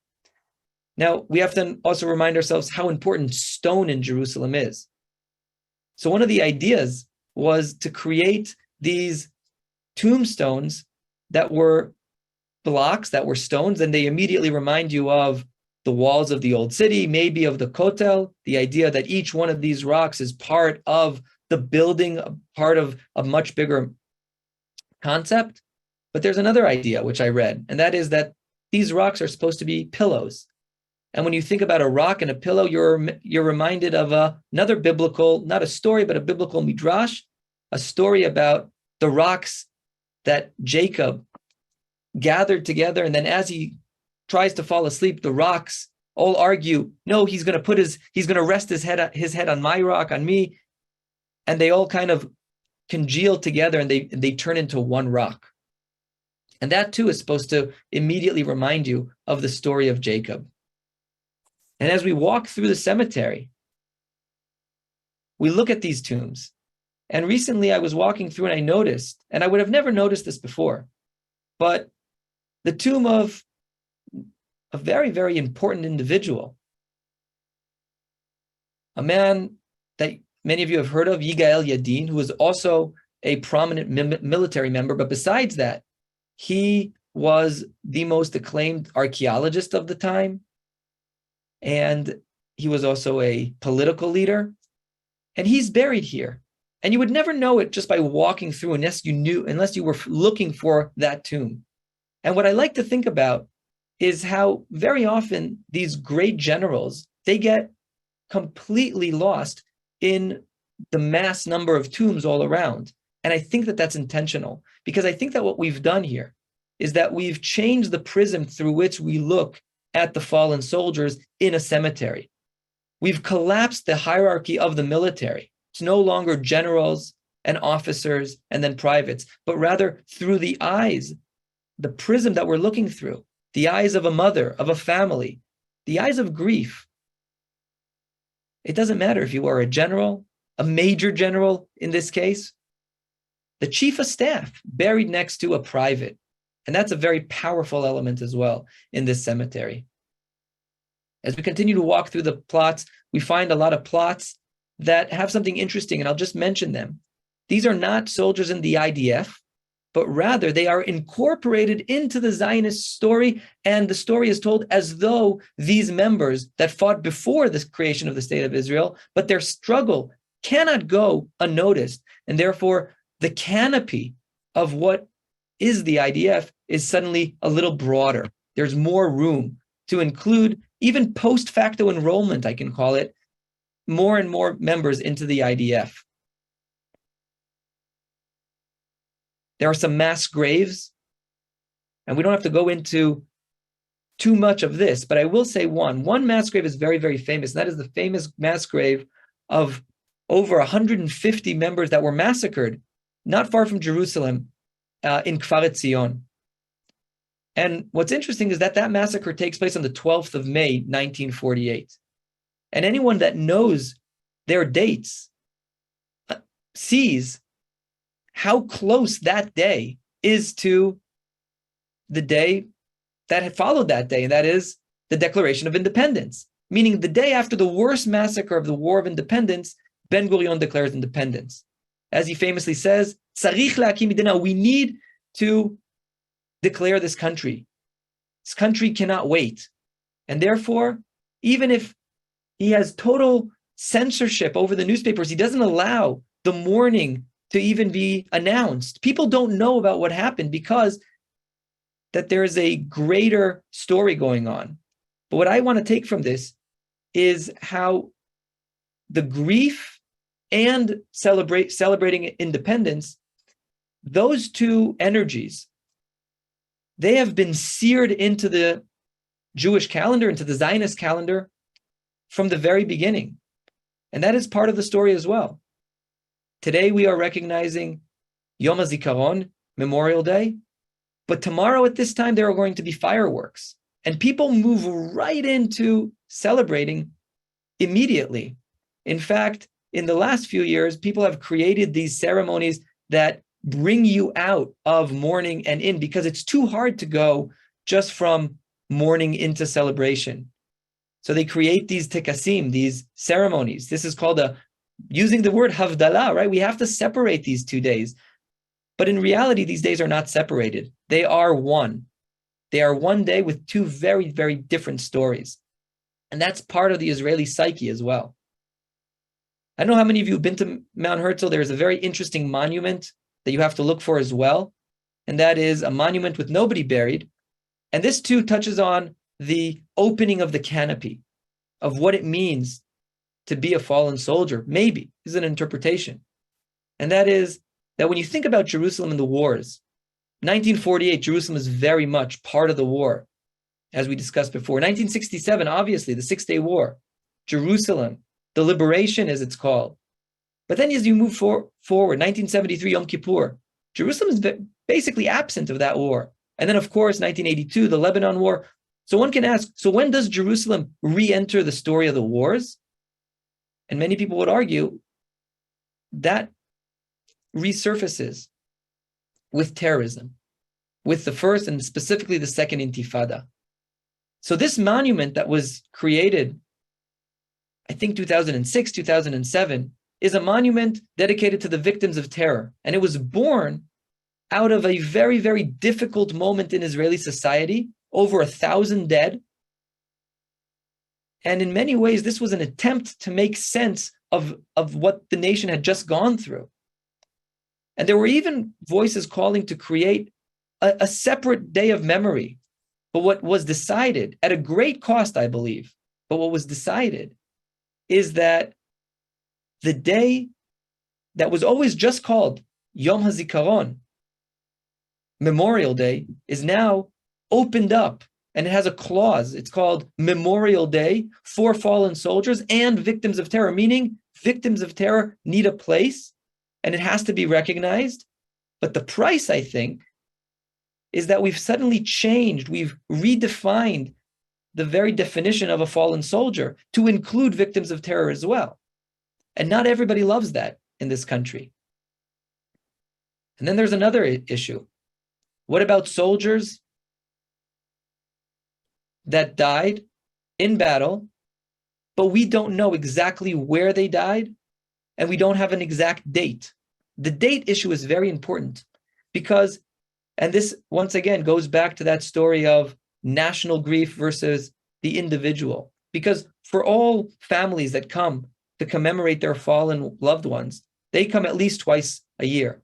Now, we have to also remind ourselves how important stone in Jerusalem is. So one of the ideas was to create these tombstones that were blocks, that were stones, and they immediately remind you of the walls of the old city, maybe of the Kotel, the idea that each one of these rocks is part of the building, part of a much bigger concept. But there's another idea which I read, and that is that these rocks are supposed to be pillows. And when you think about a rock and a pillow, you're reminded of another biblical, not a story, but a biblical midrash, a story about the rocks that Jacob gathered together, and then as he tries to fall asleep, the rocks all argue, no, he's going to rest his head on my rock, on me, and they all kind of congeal together, and they turn into one rock. And that too is supposed to immediately remind you of the story of Jacob. And as we walk through the cemetery, we look at these tombs. And recently I was walking through and I noticed, and I would have never noticed this before, but the tomb of a very, very important individual, a man that many of you have heard of, Yigael Yadin, who was also a prominent military member, but besides that, he was the most acclaimed archaeologist of the time, and he was also a political leader, and he's buried here. And you would never know it just by walking through unless you were looking for that tomb. And what I like to think about is how very often these great generals, they get completely lost in the mass number of tombs all around. And I think that that's intentional, because I think that what we've done here is that we've changed the prism through which we look at the fallen soldiers in a cemetery. We've collapsed the hierarchy of the military. It's no longer generals and officers and then privates, but rather through the eyes, the prism that we're looking through, the eyes of a mother, of a family, the eyes of grief. It doesn't matter if you are a general, a major general in this case, the chief of staff buried next to a private. And that's a very powerful element as well in this cemetery. As we continue to walk through the plots, we find a lot of plots that have something interesting, and I'll just mention them. These are not soldiers in the IDF, but rather they are incorporated into the Zionist story, and the story is told as though these members that fought before the creation of the State of Israel, but their struggle cannot go unnoticed, and therefore the canopy of what is the IDF is suddenly a little broader. There's more room to include even post facto enrollment, I can call it, more and more members into the IDF. There are some mass graves, and we don't have to go into too much of this, but I will say one mass grave is very, very famous, and that is the famous mass grave of over 150 members that were massacred not far from Jerusalem in Kfar Etzion. And what's interesting is that massacre takes place on the 12th of May, 1948. And anyone that knows their dates sees how close that day is to the day that had followed that day, and that is the Declaration of Independence, meaning the day after the worst massacre of the War of Independence, Ben-Gurion declares independence. As he famously says, "Tzarich la'akim medina," we need to declare this country. This country cannot wait. And therefore, even if he has total censorship over the newspapers, he doesn't allow the mourning to even be announced. People don't know about what happened because that there is a greater story going on. But what I want to take from this is how the grief and celebrating independence, those two energies, they have been seared into the Jewish calendar, into the Zionist calendar from the very beginning. And that is part of the story as well. Today we are recognizing Yom HaZikaron, Memorial Day, but tomorrow at this time there are going to be fireworks. And people move right into celebrating immediately. In fact, in the last few years, people have created these ceremonies that bring you out of mourning and in, because it's too hard to go just from mourning into celebration. So they create these tekasim, these ceremonies. This is called using the word havdalah, right? We have to separate these 2 days. But in reality, these days are not separated. They are one. They are one day with two very, very different stories. And that's part of the Israeli psyche as well. I don't know how many of you have been to Mount Herzl. There is a very interesting monument that you have to look for as well. And that is a monument with nobody buried. And this too touches on the opening of the canopy of what it means to be a fallen soldier. Maybe is an interpretation. And that is that when you think about Jerusalem and the wars, 1948, Jerusalem is very much part of the war, as we discussed before. 1967, obviously, the Six-Day War. Jerusalem, the liberation, as it's called. But then as you move forward, 1973, Yom Kippur, Jerusalem is basically absent of that war. And then, of course, 1982, the Lebanon War. So one can ask, so when does Jerusalem re-enter the story of the wars? And many people would argue that resurfaces with terrorism, with the first and specifically the second Intifada. So this monument that was created, I think 2006, 2007, is a monument dedicated to the victims of terror. And it was born out of a very, very difficult moment in Israeli society, over 1,000 dead. And in many ways, this was an attempt to make sense of what the nation had just gone through. And there were even voices calling to create a separate day of memory. But what was decided, at a great cost, I believe, but what was decided is that the day that was always just called Yom HaZikaron, Memorial Day, is now opened up, and it has a clause. It's called Memorial Day for fallen soldiers and victims of terror, meaning victims of terror need a place, and it has to be recognized. But the price, I think, is that we've suddenly changed, we've redefined the very definition of a fallen soldier to include victims of terror as well. And not everybody loves that in this country. And then there's another issue. What about soldiers that died in battle, but we don't know exactly where they died, and we don't have an exact date? The date issue is very important because, and this once again goes back to that story of national grief versus the individual. Because for all families that come to commemorate their fallen loved ones, they come at least twice a year.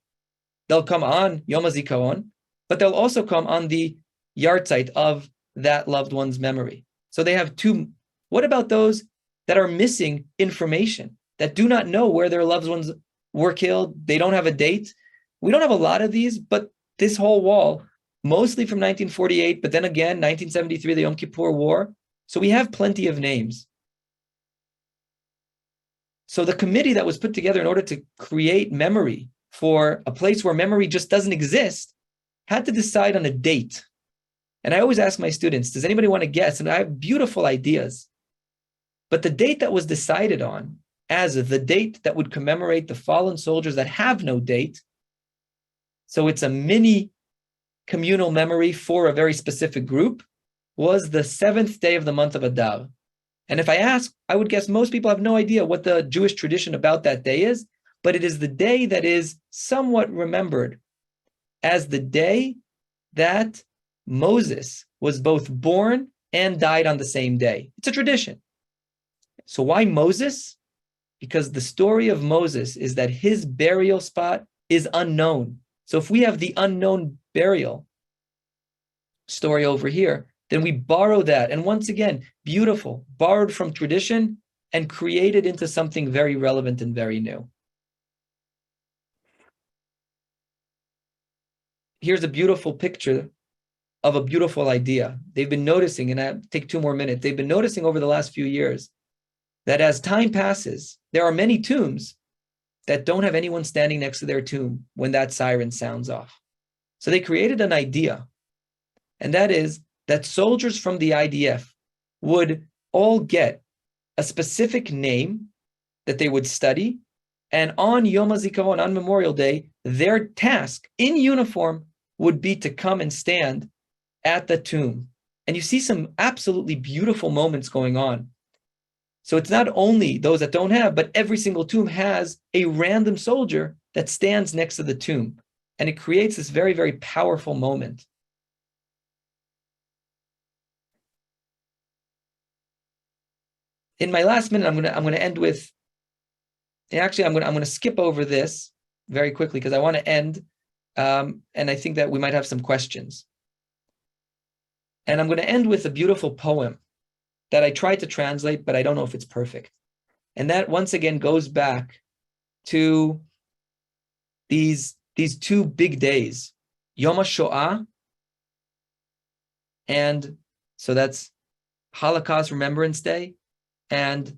They'll come on Yom HaZikaron, but they'll also come on the yahrzeit of that loved one's memory. So they have two. What about those that are missing information, that do not know where their loved ones were killed? They don't have a date. We don't have a lot of these, but this whole wall, mostly from 1948, but then again, 1973, the Yom Kippur War. So we have plenty of names. So the committee that was put together in order to create memory for a place where memory just doesn't exist had to decide on a date. And I always ask my students, does anybody want to guess? And I have beautiful ideas. But the date that was decided on as the date that would commemorate the fallen soldiers that have no date, so it's a mini communal memory for a very specific group was the 7th day of the month of Adar. And if I ask, I would guess most people have no idea what the Jewish tradition about that day is, but it is the day that is somewhat remembered as the day that Moses was both born and died on the same day. It's a tradition. So why Moses? Because the story of Moses is that his burial spot is unknown. So if we have the unknown burial story over here, then we borrow that. And once again, beautiful, borrowed from tradition and created into something very relevant and very new. Here's a beautiful picture of a beautiful idea. They've been noticing, and I'll take 2 more minutes, they've been noticing over the last few years that as time passes, there are many tombs that don't have anyone standing next to their tomb when that siren sounds off. So they created an idea, and that is that soldiers from the IDF would all get a specific name that they would study, and on Yom HaZikaron, on Memorial Day, their task in uniform would be to come and stand at the tomb. And you see some absolutely beautiful moments going on. So it's not only those that don't have, but every single tomb has a random soldier that stands next to the tomb. And it creates this very, very powerful moment. In my last minute, I'm gonna end with, actually I'm gonna skip over this very quickly because I want to end, and I think that we might have some questions. And I'm going to end with a beautiful poem that I tried to translate, but I don't know if it's perfect. And that once again goes back to these 2 big days, Yom HaShoah, and so that's Holocaust Remembrance Day, and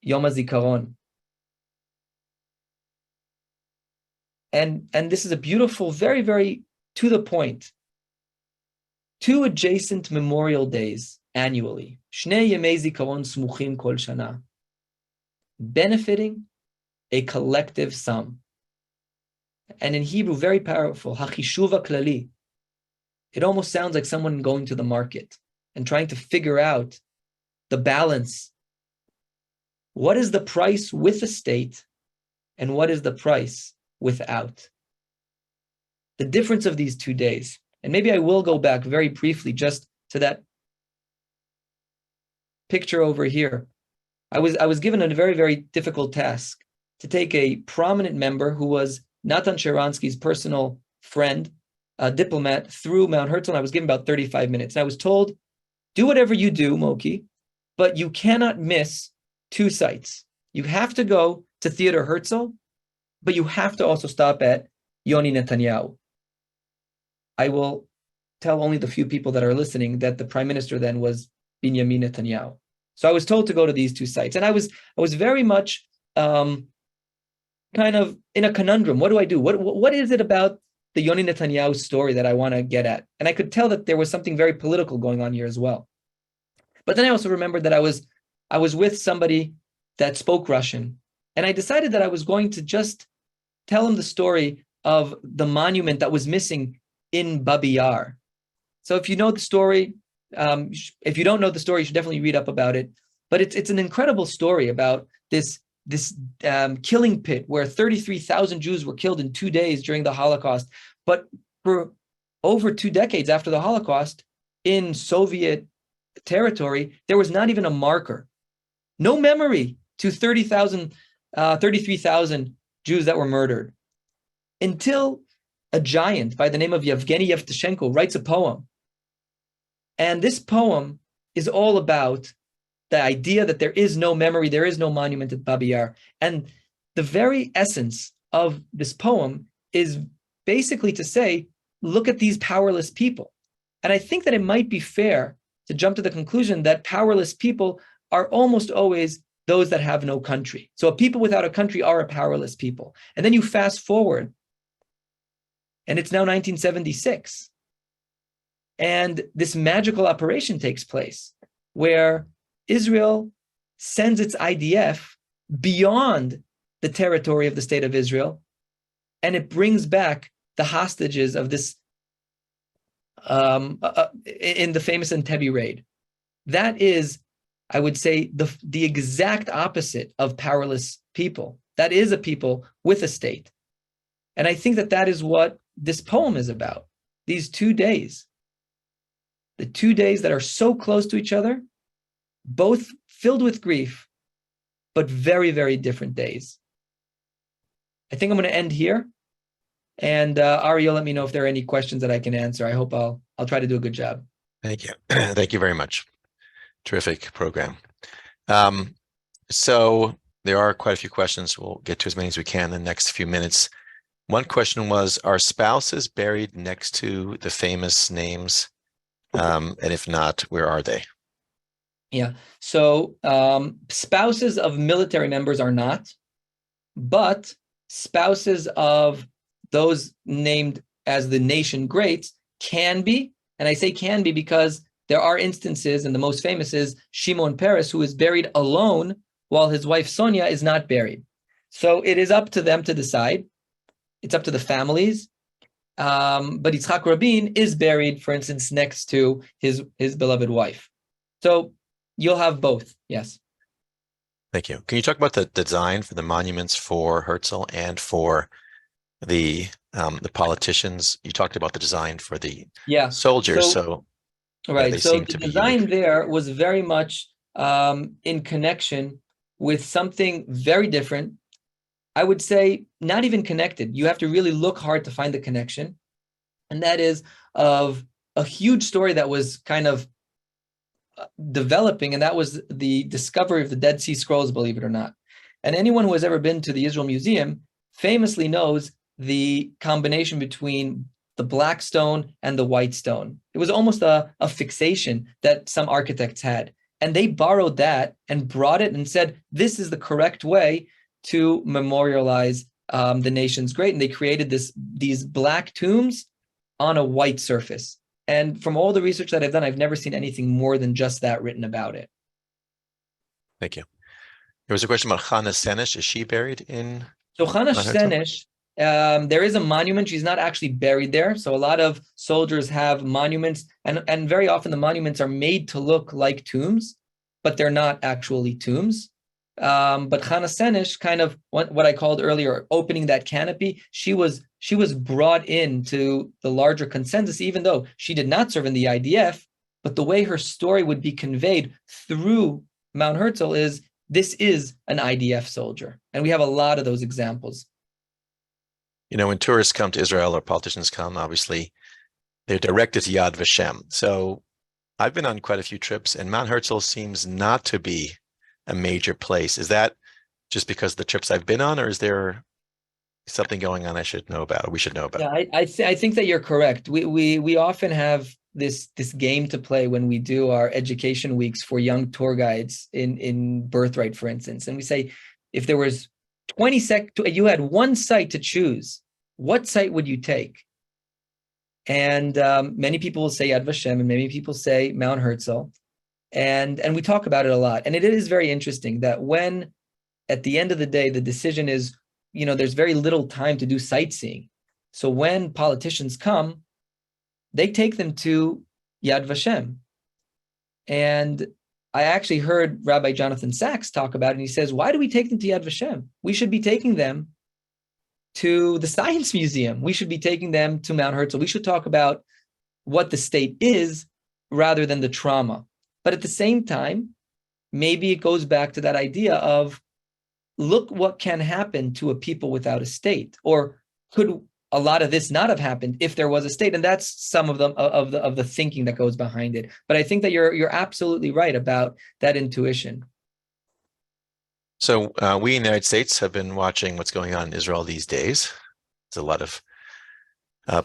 Yom HaZikaron. And this is a beautiful, very, very to the point. 2 adjacent memorial days annually, Shnei Yemei Zikaron Smuchim Kol Shana, benefiting a collective sum. And in Hebrew, very powerful, Hachishuv HaKlali. It almost sounds like someone going to the market and trying to figure out the balance. What is the price with the state and what is the price without? The difference of these 2 days. And maybe I will go back very briefly just to that picture over here. I was given a very, very difficult task to take a prominent member who was Natan Sharansky's personal friend, a diplomat, through Mount Herzl. And I was given about 35 minutes. And I was told, do whatever you do, Moki, but you cannot miss 2 sites. You have to go to Theodor Herzl, but you have to also stop at Yoni Netanyahu. I will tell only the few people that are listening that the prime minister then was Benjamin Netanyahu. So I was told to go to these 2 sites. And I was very much kind of in a conundrum. What do I do? What is it about the Yoni Netanyahu story that I want to get at? And I could tell that there was something very political going on here as well. But then I also remembered that I was with somebody that spoke Russian. And I decided that I was going to just tell him the story of the monument that was missing in Babi Yar. So if you know the story, if you don't know the story, you should definitely read up about it. But it's an incredible story about this killing pit where 33,000 Jews were killed in 2 days during the Holocaust. But for over 2 decades after the Holocaust, in Soviet territory, there was not even a marker, no memory to 33,000 Jews that were murdered, until a giant by the name of Yevgeny Yevtushenko writes a poem. And this poem is all about the idea that there is no memory, there is no monument at Babi Yar. And the very essence of this poem is basically to say, look at these powerless people. And I think that it might be fair to jump to the conclusion that powerless people are almost always those that have no country. So a people without a country are a powerless people. And then you fast forward, and it's now 1976. And this magical operation takes place where Israel sends its IDF beyond the territory of the state of Israel, and it brings back the hostages of this in the famous Entebbe raid. That is, I would say, the exact opposite of powerless people. That is a people with a state. And I think that is what this poem is about. These 2 days, the 2 days that are so close to each other, both filled with grief, but very, very different days. I think I'm going to end here. And Ari, you'll let me know if there are any questions that I can answer. I hope I'll try to do a good job. Thank you. Thank you very much. Terrific program. So there are quite a few questions. We'll get to as many as we can in the next few minutes. One question was, are spouses buried next to the famous names? And if not, where are they? Yeah. So spouses of military members are not, but spouses of those named as the nation greats can be. And I say can be because there are instances, and the most famous is Shimon Peres, who is buried alone while his wife Sonia is not buried. So it is up to them to decide. It's up to the families. But Yitzhak Rabin is buried, for instance, next to his beloved wife. So you'll have both, yes. Thank you. Can you talk about the design for the monuments for Herzl and for the politicians? You talked about the design for the soldiers, so right. They so seem the to be design unique. there was very much in connection with something very different. I would say not even connected. You have to really look hard to find the connection. And that is of a huge story that was kind of developing, and that was the discovery of the Dead Sea Scrolls, believe it or not. And anyone who has ever been to the Israel Museum famously knows the combination between the black stone and the white stone. It was almost a fixation that some architects had. And they borrowed that and brought it and said, this is the correct way to memorialize the nation's great. And they created these black tombs on a white surface. And from all the research that I've done, I've never seen anything more than just that written about it. Thank you. There was a question about Hannah Senesh. Is she buried in? So Hannah Mount Herzl? Senesh, there is a monument. She's not actually buried there. So a lot of soldiers have monuments, and very often the monuments are made to look like tombs, but they're not actually tombs. But Hannah Senesh, kind of what I called earlier, opening that canopy, she was brought into the larger consensus, even though she did not serve in the IDF, but the way her story would be conveyed through Mount Herzl is, this is an IDF soldier. And we have a lot of those examples. You know, when tourists come to Israel or politicians come, obviously, they're directed to Yad Vashem. So I've been on quite a few trips, and Mount Herzl seems not to be a major place. Is that just because of the trips I've been on, or is there something going on I should know about, or we should know about? Yeah, I think that you're correct. We often have this game to play when we do our education weeks for young tour guides in Birthright, for instance. And we say, if there was 20 you had one site to choose, what site would you take? And many people will say Yad Vashem, and many people say Mount Herzl. And we talk about it a lot. And it is very interesting that when, at the end of the day, the decision is, there's very little time to do sightseeing. So when politicians come, they take them to Yad Vashem. And I actually heard Rabbi Jonathan Sachs talk about it, and he says, why do we take them to Yad Vashem? We should be taking them to the Science Museum. We should be taking them to Mount Herzl. We should talk about what the state is rather than the trauma. But at the same time, maybe it goes back to that idea of, look what can happen to a people without a state, or could a lot of this not have happened if there was a state? And that's some of the thinking that goes behind it. But I think that you're absolutely right about that intuition. So we in the United States have been watching what's going on in Israel these days. There's a lot of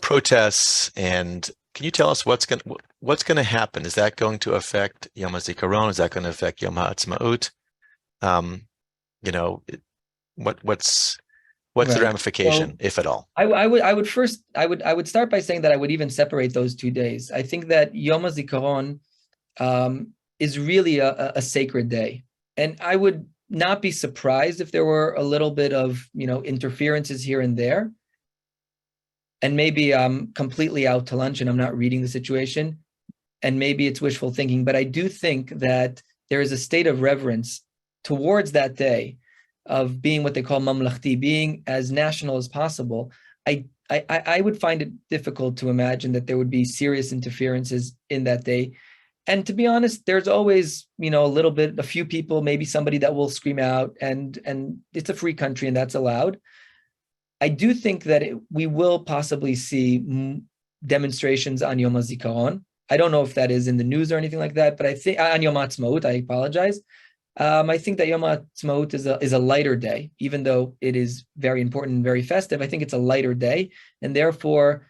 protests, and can you tell us what's going to happen? Is that going to affect Yom HaZikaron? Is that going to affect Yom HaAtzmaut? What's the ramification, if at all? I would start by saying that I would even separate those 2 days. I think that Yom HaZikaron is really a sacred day, and I would not be surprised if there were a little bit of interferences here and there. and maybe I'm completely out to lunch and I'm not reading the situation, and maybe it's wishful thinking, but I do think that there is a state of reverence towards that day of being what they call mamlachti, being as national as possible. I would find it difficult to imagine that there would be serious interferences in that day. And to be honest, there's always, a few people, maybe somebody that will scream out, and it's a free country and that's allowed. I do think that we will possibly see demonstrations on Yom HaZikaron. I don't know if that is in the news or anything like that, but I think on Yom HaAtzmaut, I apologize. I think that Yom HaAtzmaut is a lighter day, even though it is very important and very festive. I think it's a lighter day, and therefore,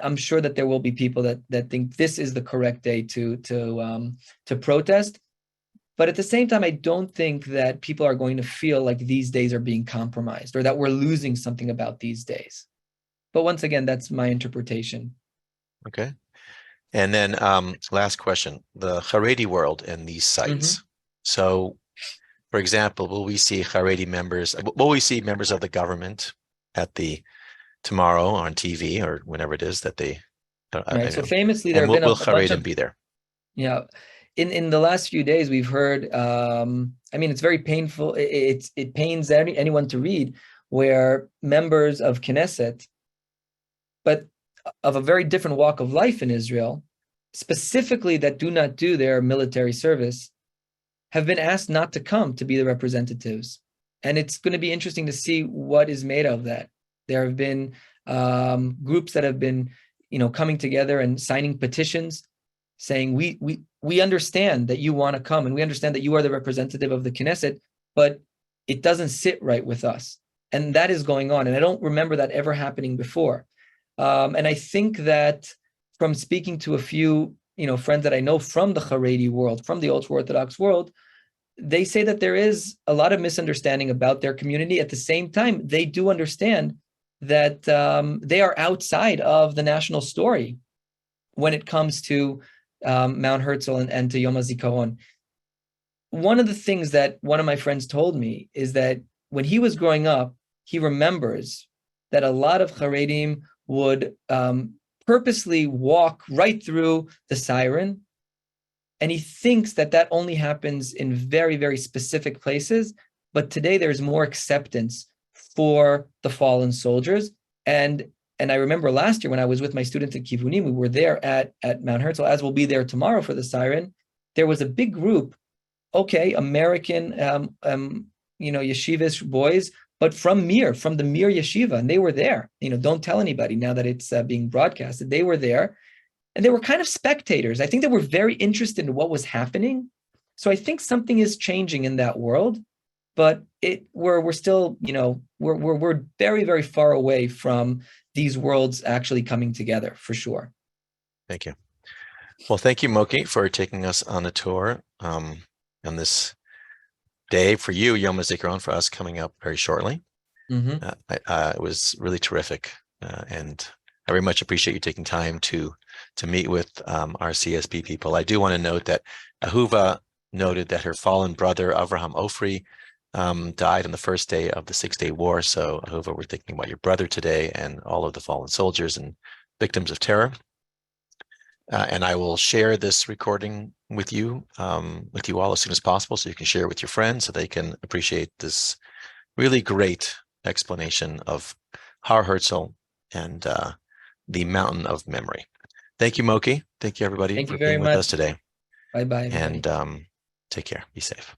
I'm sure that there will be people that think this is the correct day to protest. But at the same time, I don't think that people are going to feel like these days are being compromised or that we're losing something about these days. But once again, that's my interpretation. Okay. And then last question, the Haredi world and these sites. Mm-hmm. So, for example, will we see members of the government at tomorrow on TV or whenever it is that they... Right. So famously, there have been will Haredim be there? Yeah. In the last few days, we've heard, it's very painful. It pains anyone to read, where members of Knesset, but of a very different walk of life in Israel, specifically that do not do their military service, have been asked not to come to be the representatives. And it's going to be interesting to see what is made of that. There have been groups that have been, coming together and signing petitions saying, we understand that you want to come, and we understand that you are the representative of the Knesset, but it doesn't sit right with us. And that is going on. And I don't remember that ever happening before. And I think that from speaking to a few, friends that I know from the Haredi world, from the ultra-Orthodox world, they say that there is a lot of misunderstanding about their community. At the same time, they do understand that they are outside of the national story when it comes to Mount Herzl and to Yom HaZikaron. One of the things that one of my friends told me is that when he was growing up, he remembers that a lot of Haredim would purposely walk right through the siren. And he thinks that only happens in very, very specific places. But today there's more acceptance for the fallen soldiers. And I remember last year when I was with my students at Kivunim, we were there at Mount Herzl, as we'll be there tomorrow for the siren. There was a big group, American, yeshivish boys, but from the Mir Yeshiva, and they were there. Don't tell anybody now that it's being broadcasted. They were there, and they were kind of spectators. I think they were very interested in what was happening. So I think something is changing in that world, but we're still, we're very, very far away from these worlds actually coming together, for sure. Thank you. Well, thank you, Moki, for taking us on a tour on this day for you, Yom HaZikaron, for us coming up very shortly. Mm-hmm. It was really terrific, and I very much appreciate you taking time to meet with our CSB people. I do want to note that Ahuva noted that her fallen brother, Avraham Ofri, died on the first day of the 6-day war. So Ahuva, we're thinking about your brother today and all of the fallen soldiers and victims of terror. And I will share this recording with you all as soon as possible, so you can share it with your friends so they can appreciate this really great explanation of Har Herzl and the mountain of memory. Thank you, Moki. Thank you, everybody, for being with us today. Bye-bye. And take care. Be safe.